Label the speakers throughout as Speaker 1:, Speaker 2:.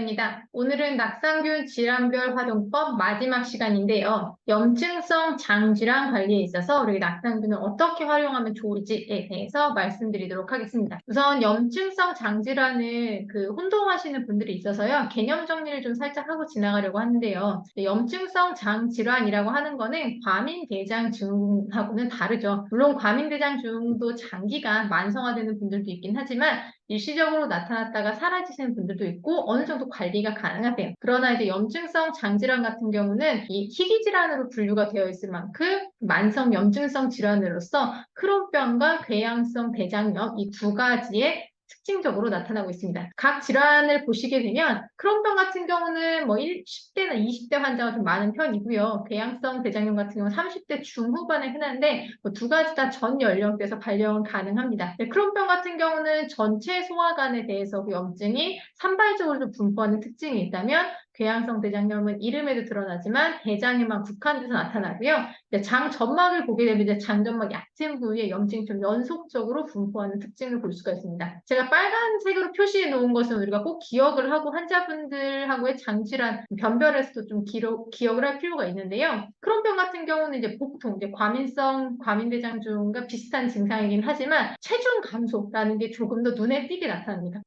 Speaker 1: 반갑습니다. 오늘은 낙상균 질환별 활용법 마지막 시간인데요. 염증성 장질환 관리에 있어서 우리 낙상균을 어떻게 활용하면 좋을지에 대해서 말씀드리도록 하겠습니다. 우선 염증성 장질환을 혼동하시는 분들이 있어서요. 개념 정리를 좀 살짝 하고 지나가려고 하는데요. 염증성 장질환이라고 하는 거는 과민대장증후군하고는 다르죠. 물론 과민대장증후군도 장기간 만성화되는 분들도 있긴 하지만 일시적으로 나타났다가 사라지시는 분들도 있고 어느 정도 관리가 가능하대요. 그러나 이제 염증성 장질환 같은 경우는 이 희귀 질환으로 분류가 되어 있을 만큼 만성 염증성 질환으로서 크론병과 궤양성 대장염 이 두 가지의 특징적으로 나타나고 있습니다. 각 질환을 보시게 되면 크론병 같은 경우는 10대나 20대 환자가 좀 많은 편이고요. 궤양성 대장염 같은 경우는 30대 중후반에 흔한데 두 가지 다 전 연령대에서 발병은 가능합니다. 크론병 같은 경우는 전체 소화관에 대해서 그 염증이 산발적으로 분포하는 특징이 있다면 궤양성 대장염은 이름에도 드러나지만 대장에만 국한돼서 나타나고요. 장 점막을 보게 되면 이제 장 점막 얕은 부위에 염증이 좀 연속적으로 분포하는 특징을 볼 수가 있습니다. 제가 빨간색으로 표시해 놓은 것은 우리가 꼭 기억을 하고 환자분들하고의 장질환 변별에서도 좀 기억을 할 필요가 있는데요. 크론병 같은 경우는 이제 보통 이제 과민대장증과 비슷한 증상이긴 하지만 체중 감소라는 게 조금 더 눈에 띄게 나타납니다.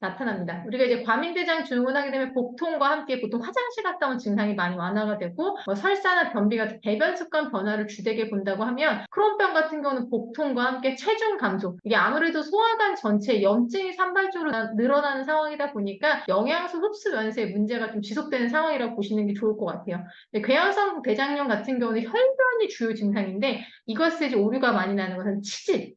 Speaker 1: 우리가 이제 과민대장증후군 하게 되면 복통과 함께 보통 화장실 갔다 온 증상이 많이 완화가 되고 설사나 변비 같은 배변 습관 변화를 주되게 본다고 하면 크론병 같은 경우는 복통과 함께 체중 감소 이게 아무래도 소화관 전체에 염증이 산발적으로 늘어나는 상황이다 보니까 영양소 흡수 면에서의 문제가 좀 지속되는 상황이라고 보시는 게 좋을 것 같아요. 궤양성 대장염 같은 경우는 혈변이 주요 증상인데 이것에 이제 오류가 많이 나는 것은 치질.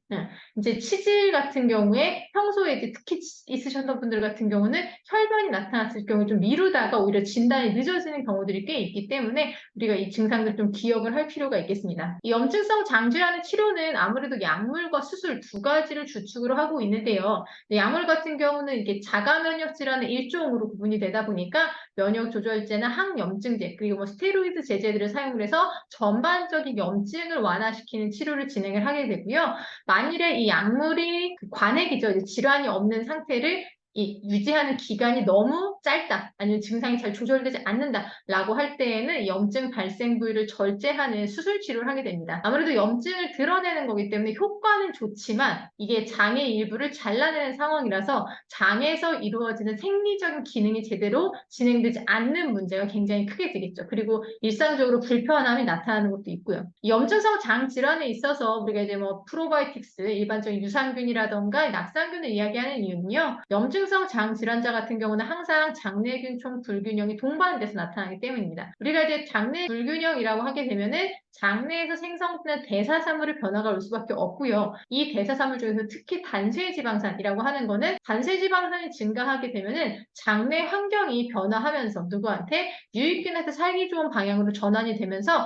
Speaker 1: 이제 치질 같은 경우에 평소에 이제 특히 있으셨던 분들 같은 경우는 혈변이 나타났을 경우에 좀 미루다가 오히려 진단이 늦어지는 경우들이 꽤 있기 때문에 우리가 이 증상들 좀 기억을 할 필요가 있겠습니다. 이 염증성 장질환의 치료는 아무래도 약물과 수술 두 가지를 주축으로 하고 있는데요. 약물 같은 경우는 이게 자가 면역 질환의 일종으로 구분이 되다 보니까 면역 조절제나 항염증제 그리고 스테로이드 제제들을 사용을 해서 전반적인 염증을 완화시키는 치료를 진행을 하게 되고요. 만일에 이 약물이 관액이죠. 질환이 없는 상태를 유지하는 기간이 너무 짧다 아니면 증상이 잘 조절되지 않는다라고 할 때에는 염증 발생 부위를 절제하는 수술 치료를 하게 됩니다. 아무래도 염증을 드러내는 거기 때문에 효과는 좋지만 이게 장의 일부를 잘라내는 상황이라서 장에서 이루어지는 생리적인 기능이 제대로 진행되지 않는 문제가 굉장히 크게 되겠죠. 그리고 일상적으로 불편함이 나타나는 것도 있고요. 이 염증성 장 질환에 있어서 우리가 이제 프로바이오틱스 일반적인 유산균이라던가 낙상균을 이야기하는 이유는요. 염증성 장 질환자 같은 경우는 항상 장내균총 불균형이 동반돼서 나타나기 때문입니다. 우리가 이제 장내 불균형이라고 하게 되면은 장내에서 생성되는 대사산물의 변화가 올 수밖에 없고요. 이 대사산물 중에서 특히 단세지방산이라고 하는 거는 단세지방산이 증가하게 되면은 장내 환경이 변화하면서 누구한테 유익균한테 살기 좋은 방향으로 전환이 되면서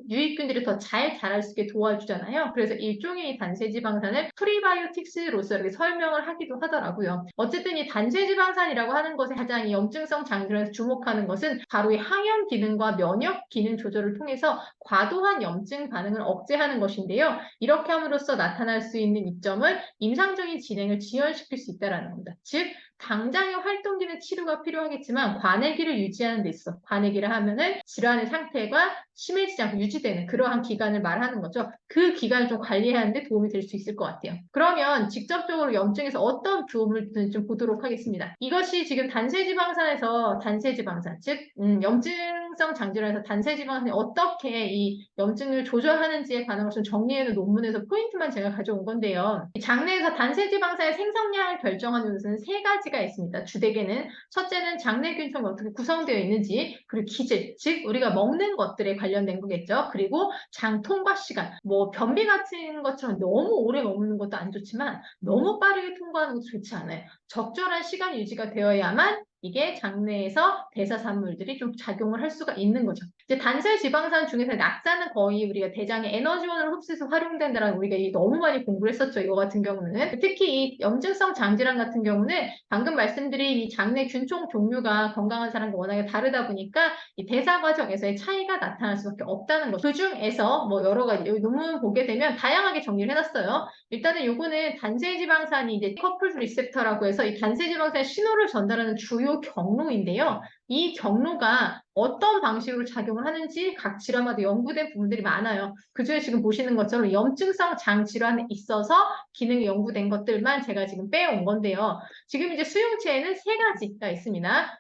Speaker 1: 유익균들이 더 잘 자랄 수 있게 도와주잖아요. 그래서 일종의 이 단세지방산을 프리바이오틱스로서 이렇게 설명을 하기도 하더라고요. 어쨌든 이 단세지방산이라고 하는 것에 가장 이 염증성 장질환에서 주목하는 것은 바로 이 항염 기능과 면역 기능 조절을 통해서 과도한 염증 반응을 억제하는 것인데요. 이렇게 함으로써 나타날 수 있는 이점은 임상적인 진행을 지연시킬 수 있다는 겁니다. 즉 당장의 활동기능 치료가 필요하겠지만 관해기를 유지하는 데 있어 관해기를 하면은 질환의 상태가 심해지지 않고 유지되는 그러한 기간을 말하는 거죠. 그 기간을 좀 관리하는 데 도움이 될 수 있을 것 같아요. 그러면 직접적으로 염증에서 어떤 도움을 주는지 좀 보도록 하겠습니다. 이것이 지금 단세지방산에서 단세지방산, 즉 염증성 장질환에서 단세지방산이 어떻게 이 염증을 조절하는지에 관한 것을 정리해놓은 논문에서 포인트만 제가 가져온 건데요. 장내에서 단세지방산의 생성량을 결정하는 요소는 세 가지가 있습니다. 주되게는 첫째는 장내균총이 어떻게 구성되어 있는지 그리고 기질, 즉 우리가 먹는 것들에 관련된 거겠죠. 그리고 장 통과 시간, 변비 같은 것처럼 너무 오래 머무는 것도 안 좋지만 너무 빠르게 통과하는 것도 좋지 않아요. 적절한 시간 유지가 되어야만 이게 장내에서 대사산물들이 좀 작용을 할 수가 있는 거죠. 이제 단세 지방산 중에서 낙산은 거의 우리가 대장의 에너지원을 흡수해서 활용된다라는 우리가 너무 많이 공부를 했었죠. 이거 같은 경우는. 특히 이 염증성 장질환 같은 경우는 방금 말씀드린 이 장내 균총 종류가 건강한 사람과 워낙에 다르다 보니까 이 대사 과정에서의 차이가 나타날 수밖에 없다는 거죠. 그 중에서 여러 가지 여기 논문 보게 되면 다양하게 정리를 해놨어요. 일단은 요거는 단세지방산이 이제 커플 리셉터라고 해서 이 단세지방산의 신호를 전달하는 주요 그리고 경로인데요. 이 경로가 어떤 방식으로 작용을 하는지 각 질환마다 연구된 부분들이 많아요. 그중에 지금 보시는 것처럼 염증성 장 질환에 있어서 기능이 연구된 것들만 제가 지금 빼온 건데요. 지금 이제 수용체에는 세 가지가 있습니다.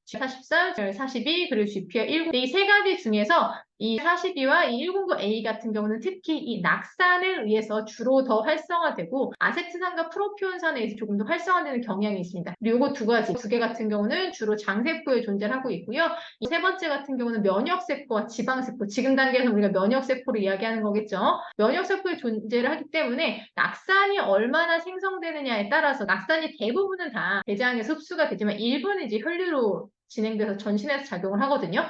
Speaker 1: G43, G42, 그리고 GPR109. 이 세 가지 중에서 이 42와 이 109A 같은 경우는 특히 이 낙산에 의해서 주로 더 활성화되고 아세트산과 프로피온산에 의해서 조금 더 활성화되는 경향이 있습니다. 그리고 요거 두 개 같은 경우는 주로 장세포에 존재를 하고 있고요. 이 세 번째 같은 경우는 면역세포와 지방세포, 지금 단계에서 우리가 면역세포를 이야기하는 거겠죠. 면역세포에 존재를 하기 때문에 낙산이 얼마나 생성되느냐에 따라서 낙산이 대부분은 다 대장에서 흡수가 되지만 일부는 이제 혈류로 진행돼서 전신에서 작용을 하거든요.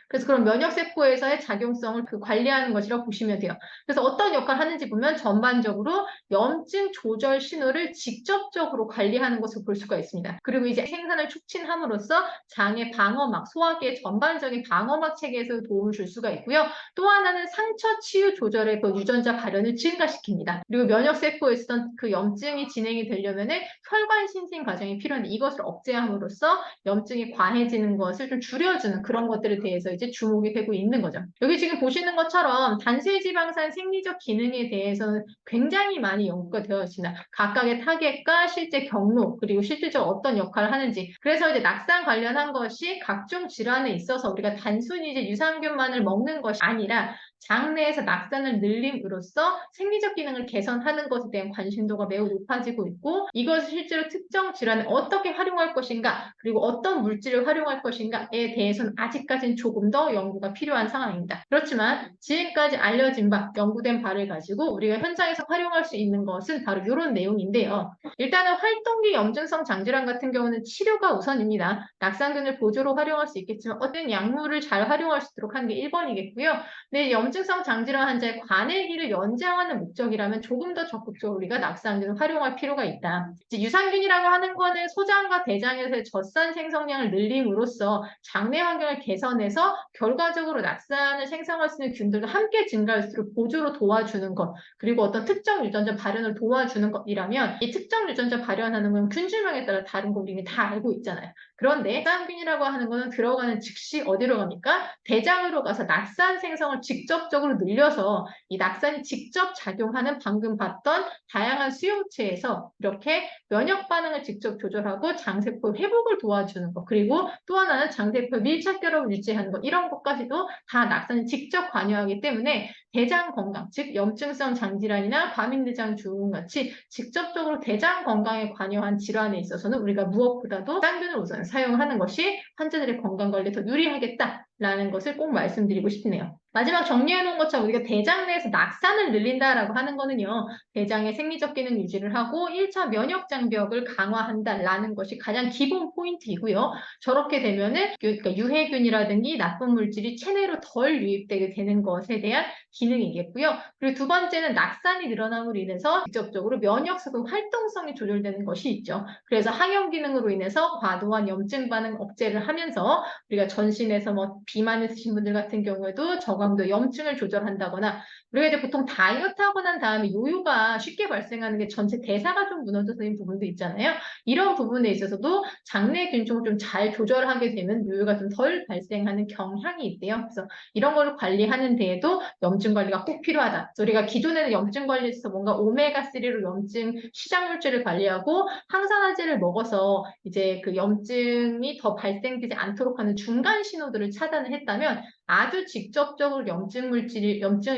Speaker 1: 그래서 그런 면역세포에서의 작용성을 관리하는 것이라고 보시면 돼요. 그래서 어떤 역할을 하는지 보면 전반적으로 염증 조절 신호를 직접적으로 관리하는 것을 볼 수가 있습니다. 그리고 이제 생산을 촉진함으로써 장의 방어막, 소화기의 전반적인 방어막 체계에서 도움을 줄 수가 있고요. 또 하나는 상처 치유 조절의 그 유전자 발현을 증가시킵니다. 그리고 면역세포에서 그 염증이 진행이 되려면은 혈관 신생 과정이 필요한데 이것을 억제함으로써 염증이 과해지는 것을 좀 줄여주는 그런 것들에 대해서 이제 주목이 되고 있는 거죠. 여기 지금 보시는 것처럼 단세지방산 생리적 기능에 대해서는 굉장히 많이 연구가 되어 있습니다. 각각의 타겟과 실제 경로 그리고 실질적으로 어떤 역할을 하는지. 그래서 이제 낙산 관련한 것이 각종 질환에 있어서 우리가 단순히 이제 유산균만을 먹는 것이 아니라 장내에서 낙산을 늘림으로써 생리적 기능을 개선하는 것에 대한 관심도가 매우 높아지고 있고 이것을 실제로 특정 질환에 어떻게 활용할 것인가 그리고 어떤 물질을 활용할 것인가에 대해서는 아직까지는 조금 더 연구가 필요한 상황입니다. 그렇지만 지금까지 알려진 바, 연구된 바를 가지고 우리가 현장에서 활용할 수 있는 것은 바로 이런 내용인데요. 일단은 활동기 염증성 장질환 같은 경우는 치료가 우선입니다. 낙산균을 보조로 활용할 수 있겠지만 어떤 약물을 잘 활용할 수 있도록 하는 게 1번이겠고요. 근데 염증성 장질환 환자의 관해기를 연장하는 목적이라면 조금 더 적극적으로 우리가 낙산균을 활용할 필요가 있다. 이제 유산균이라고 하는 거는 소장과 대장에서의 젖산 생성량을 늘림으로써 장내 환경을 개선해서 결과적으로 낙산을 생성할 수 있는 균들도 함께 증가할수록 보조로 도와주는 것 그리고 어떤 특정 유전자 발현을 도와주는 것이라면 이 특정 유전자 발현하는 건 균질명에 따라 다른 거 우리는 다 알고 있잖아요. 그런데 낙산균이라고 하는 거는 들어가는 즉시 어디로 갑니까? 대장으로 가서 낙산 생성을 직접적으로 늘려서 이 낙산이 직접 작용하는 방금 봤던 다양한 수용체에서 이렇게 면역 반응을 직접 조절하고 장세포 회복을 도와주는 것 그리고 또 하나는 장세포 밀착 결합을 유지하는 것 이런 것까지도 다 낙산이 직접 관여하기 때문에 대장 건강, 즉 염증성 장질환이나 과민대장증후군 같이 직접적으로 대장 건강에 관여한 질환에 있어서는 우리가 무엇보다도 낙산균을 우선 사용하는 것이 환자들의 건강관리에 더 유리하겠다라는 것을 꼭 말씀드리고 싶네요. 마지막 정리해 놓은 것처럼 우리가 대장 내에서 낙산을 늘린다라고 하는 거는요. 대장의 생리적 기능 유지를 하고 1차 면역 장벽을 강화한다라는 것이 가장 기본 포인트이고요. 저렇게 되면은 그러니까 유해균이라든지 나쁜 물질이 체내로 덜 유입되게 되는 것에 대한 기능이겠고요. 그리고 두 번째는 낙산이 늘어남으로 인해서 직접적으로 면역세포 활동성이 조절되는 것이 있죠. 그래서 항염 기능으로 인해서 과도한 염증 반응 억제를 하면서 우리가 전신에서 뭐 비만 있으신 분들 같은 경우에도 저강도 염증을 조절한다거나 우리가 이제 보통 다이어트 하고 난 다음에 요요가 쉽게 발생하는 게 전체 대사가 좀 무너져서 있는 부분도 있잖아요. 이런 부분에 있어서도 장내 균총을 좀 잘 조절하게 되면 요요가 좀 덜 발생하는 경향이 있대요. 그래서 이런 거를 관리하는 데에도 염증 관리가 꼭 필요하다. 우리가 기존에는 염증 관리에서 뭔가 오메가3로 염증 시장 물질을 관리하고 항산화제를 먹어서 이제 그 염증이 더 발생되지 않도록 하는 중간 신호들을 차단을 했다면 아주 직접적으로 염증을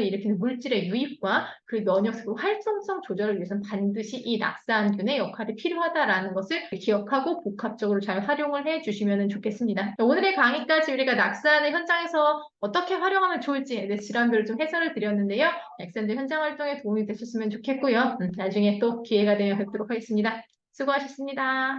Speaker 1: 일으키는 물질의 유입과 그 면역세포 활성성 조절을 위해서는 반드시 이 낙산균의 역할이 필요하다라는 것을 기억하고 복합적으로 잘 활용을 해주시면 좋겠습니다. 오늘의 강의까지 우리가 낙산을 현장에서 어떻게 활용하면 좋을지에 대해 질환별로 좀 해설을 드렸는데요. 학생들 현장 활동에 도움이 되셨으면 좋겠고요. 나중에 또 기회가 되면 뵙도록 하겠습니다. 수고하셨습니다.